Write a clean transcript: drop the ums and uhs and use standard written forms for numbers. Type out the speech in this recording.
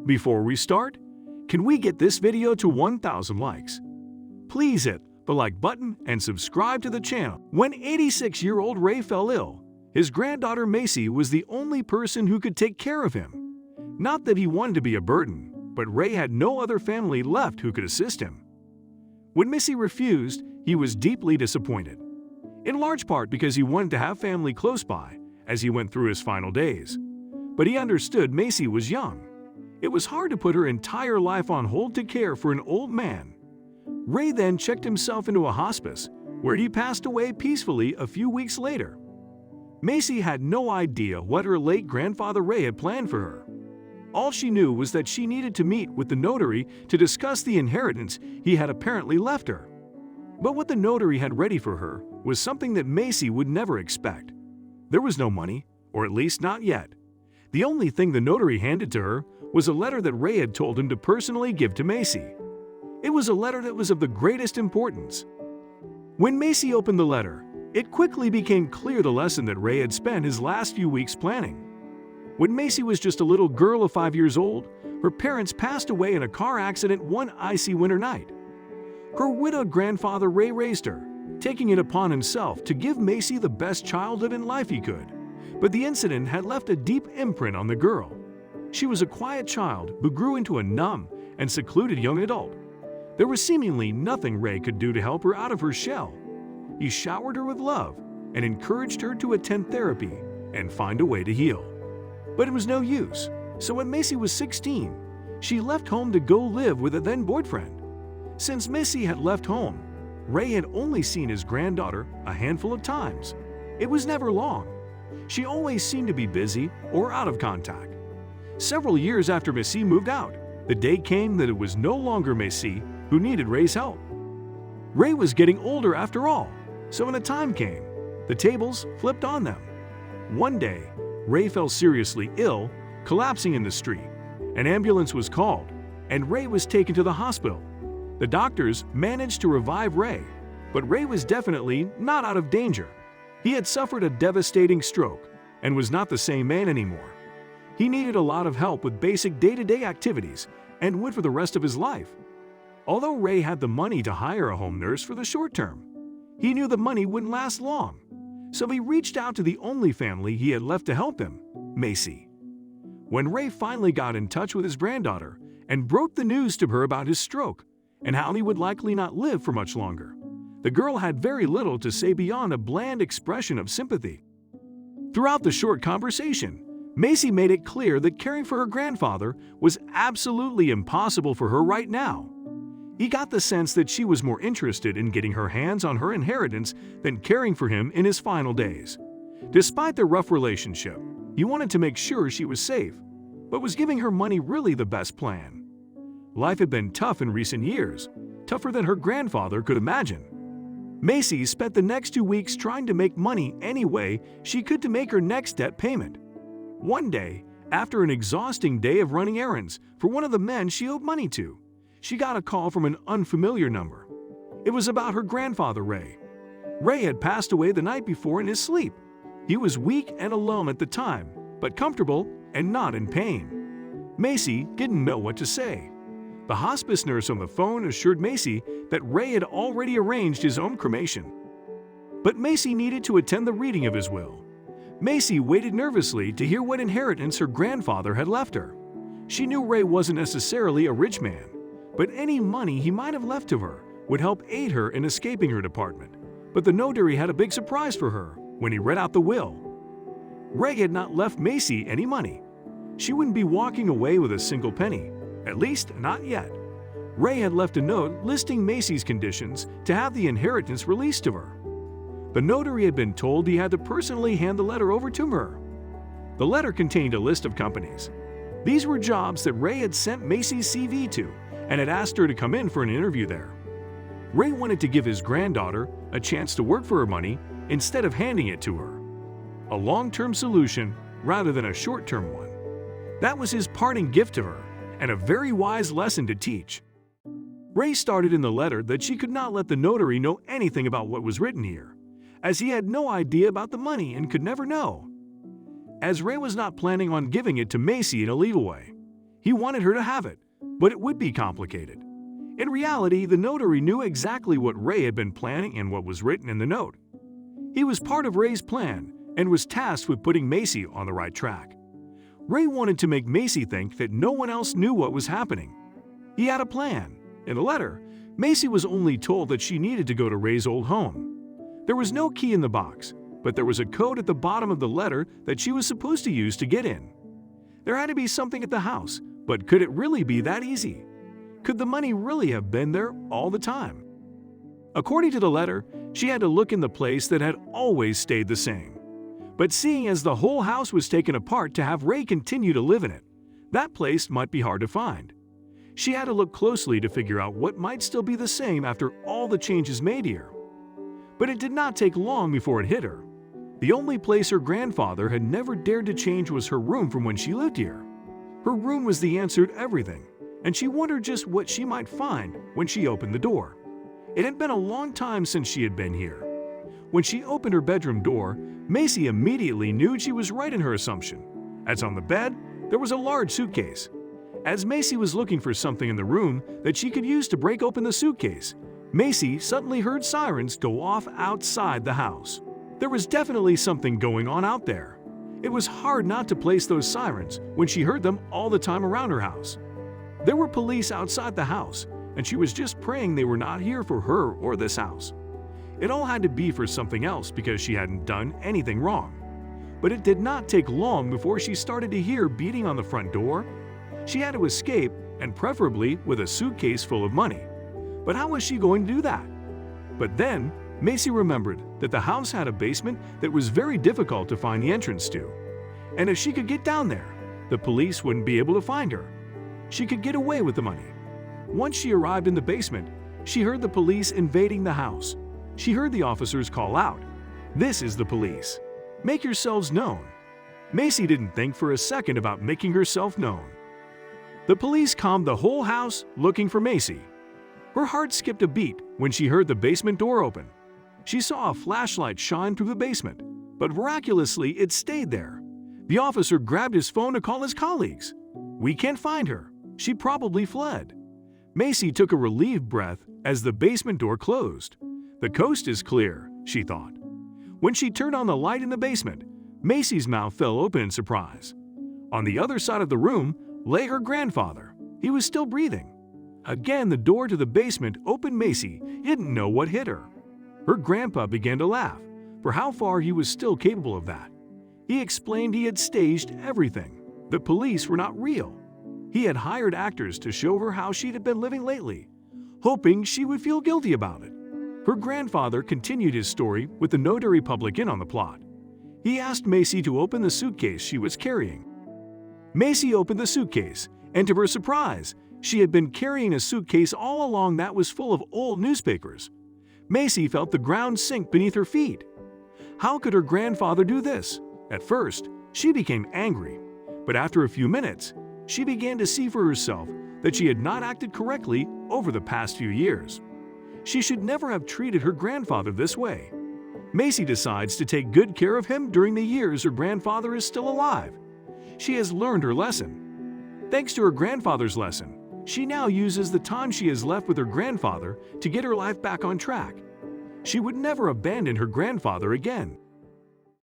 Before we start, can we get this video to 1,000 likes? Please hit the like button and subscribe to the channel. When 86-year-old Ray fell ill, his granddaughter Macy was the only person who could take care of him. Not that he wanted to be a burden, but Ray had no other family left who could assist him. When Macy refused, he was deeply disappointed, in large part because he wanted to have family close by as he went through his final days. But he understood Macy was young. It was hard to put her entire life on hold to care for an old man. Ray then checked himself into a hospice, where he passed away peacefully a few weeks later. Macy had no idea what her late grandfather Ray had planned for her. All she knew was that she needed to meet with the notary to discuss the inheritance he had apparently left her. But what the notary had ready for her was something that Macy would never expect. There was no money, or at least not yet. The only thing the notary handed to her was a letter that Ray had told him to personally give to Macy. It was a letter that was of the greatest importance. When Macy opened the letter, it quickly became clear the lesson that Ray had spent his last few weeks planning. When Macy was just a little girl of 5 years old, her parents passed away in a car accident one icy winter night. Her widowed grandfather Ray raised her, taking it upon himself to give Macy the best childhood in life he could. But the incident had left a deep imprint on the girl. She was a quiet child who grew into a numb and secluded young adult. There was seemingly nothing Ray could do to help her out of her shell. He showered her with love and encouraged her to attend therapy and find a way to heal. But it was no use, so when Macy was 16, she left home to go live with a then-boyfriend. Since Macy had left home, Ray had only seen his granddaughter a handful of times. It was never long. She always seemed to be busy or out of contact. Several years after Macy moved out, the day came that it was no longer Macy who needed Ray's help. Ray was getting older after all, so when the time came, the tables flipped on them. One day, Ray fell seriously ill, collapsing in the street. An ambulance was called, and Ray was taken to the hospital. The doctors managed to revive Ray, but Ray was definitely not out of danger. He had suffered a devastating stroke and was not the same man anymore. He needed a lot of help with basic day-to-day activities and would for the rest of his life. Although Ray had the money to hire a home nurse for the short term, he knew the money wouldn't last long. So he reached out to the only family he had left to help him, Macy. When Ray finally got in touch with his granddaughter and broke the news to her about his stroke and how he would likely not live for much longer, the girl had very little to say beyond a bland expression of sympathy. Throughout the short conversation, Macy made it clear that caring for her grandfather was absolutely impossible for her right now. He got the sense that she was more interested in getting her hands on her inheritance than caring for him in his final days. Despite their rough relationship, he wanted to make sure she was safe, but was giving her money really the best plan? Life had been tough in recent years, tougher than her grandfather could imagine. Macy spent the next 2 weeks trying to make money any way she could to make her next debt payment. One day, after an exhausting day of running errands for one of the men she owed money to, she got a call from an unfamiliar number. It was about her grandfather, Ray. Ray had passed away the night before in his sleep. He was weak and alone at the time, but comfortable and not in pain. Macy didn't know what to say. The hospice nurse on the phone assured Macy that Ray had already arranged his own cremation. But Macy needed to attend the reading of his will. Macy waited nervously to hear what inheritance her grandfather had left her. She knew Ray wasn't necessarily a rich man, but any money he might have left to her would help aid her in escaping her department. But the notary had a big surprise for her when he read out the will. Ray had not left Macy any money. She wouldn't be walking away with a single penny, at least not yet. Ray had left a note listing Macy's conditions to have the inheritance released to her. The notary had been told he had to personally hand the letter over to her. The letter contained a list of companies. These were jobs that Ray had sent Macy's CV to and had asked her to come in for an interview there. Ray wanted to give his granddaughter a chance to work for her money instead of handing it to her. A long-term solution rather than a short-term one. That was his parting gift to her and a very wise lesson to teach. Ray started in the letter that she could not let the notary know anything about what was written here, as he had no idea about the money and could never know. As Ray was not planning on giving it to Macy in a legal way, He wanted her to have it, but it would be complicated. In reality, the notary knew exactly what Ray had been planning and what was written in the note. He was part of Ray's plan and was tasked with putting Macy on the right track. Ray wanted to make Macy think that no one else knew what was happening. He had a plan. In a letter, Macy was only told that she needed to go to Ray's old home. There was no key in the box, but there was a code at the bottom of the letter that she was supposed to use to get in. There had to be something at the house, but could it really be that easy? Could the money really have been there all the time? According to the letter, she had to look in the place that had always stayed the same. But seeing as the whole house was taken apart to have Ray continue to live in it, that place might be hard to find. She had to look closely to figure out what might still be the same after all the changes made here. But it did not take long before it hit her. The only place her grandfather had never dared to change was her room from when she lived here. Her room was the answer to everything, and she wondered just what she might find when she opened the door. It had been a long time since she had been here. When she opened her bedroom door, Macy immediately knew she was right in her assumption. As on the bed, there was a large suitcase. As Macy was looking for something in the room that she could use to break open the suitcase, Macy suddenly heard sirens go off outside the house. There was definitely something going on out there. It was hard not to place those sirens when she heard them all the time around her house. There were police outside the house, and she was just praying they were not here for her or this house. It all had to be for something else because she hadn't done anything wrong. But it did not take long before she started to hear beating on the front door. She had to escape, and preferably with a suitcase full of money. But how was she going to do that? But then, Macy remembered that the house had a basement that was very difficult to find the entrance to. And if she could get down there, the police wouldn't be able to find her. She could get away with the money. Once she arrived in the basement, she heard the police invading the house. She heard the officers call out, "This is the police. Make yourselves known." Macy didn't think for a second about making herself known. The police combed the whole house looking for Macy. Her heart skipped a beat when she heard the basement door open. She saw a flashlight shine through the basement, but miraculously it stayed there. The officer grabbed his phone to call his colleagues. "We can't find her. She probably fled." Macy took a relieved breath as the basement door closed. The coast is clear, she thought. When she turned on the light in the basement, Macy's mouth fell open in surprise. On the other side of the room lay her grandfather. He was still breathing. Again, the door to the basement opened. Macy didn't know what hit her. Her grandpa began to laugh, for how far he was still capable of that. He explained he had staged everything. The police were not real. He had hired actors to show her how she had been living lately, hoping she would feel guilty about it. Her grandfather continued his story with the notary public in on the plot. He asked Macy to open the suitcase she was carrying. Macy opened the suitcase, and to her surprise, she had been carrying a suitcase all along that was full of old newspapers. Macy felt the ground sink beneath her feet. How could her grandfather do this? At first, she became angry, but after a few minutes, she began to see for herself that she had not acted correctly over the past few years. She should never have treated her grandfather this way. Macy decides to take good care of him during the years her grandfather is still alive. She has learned her lesson. Thanks to her grandfather's lesson, she now uses the time she has left with her grandfather to get her life back on track. She would never abandon her grandfather again.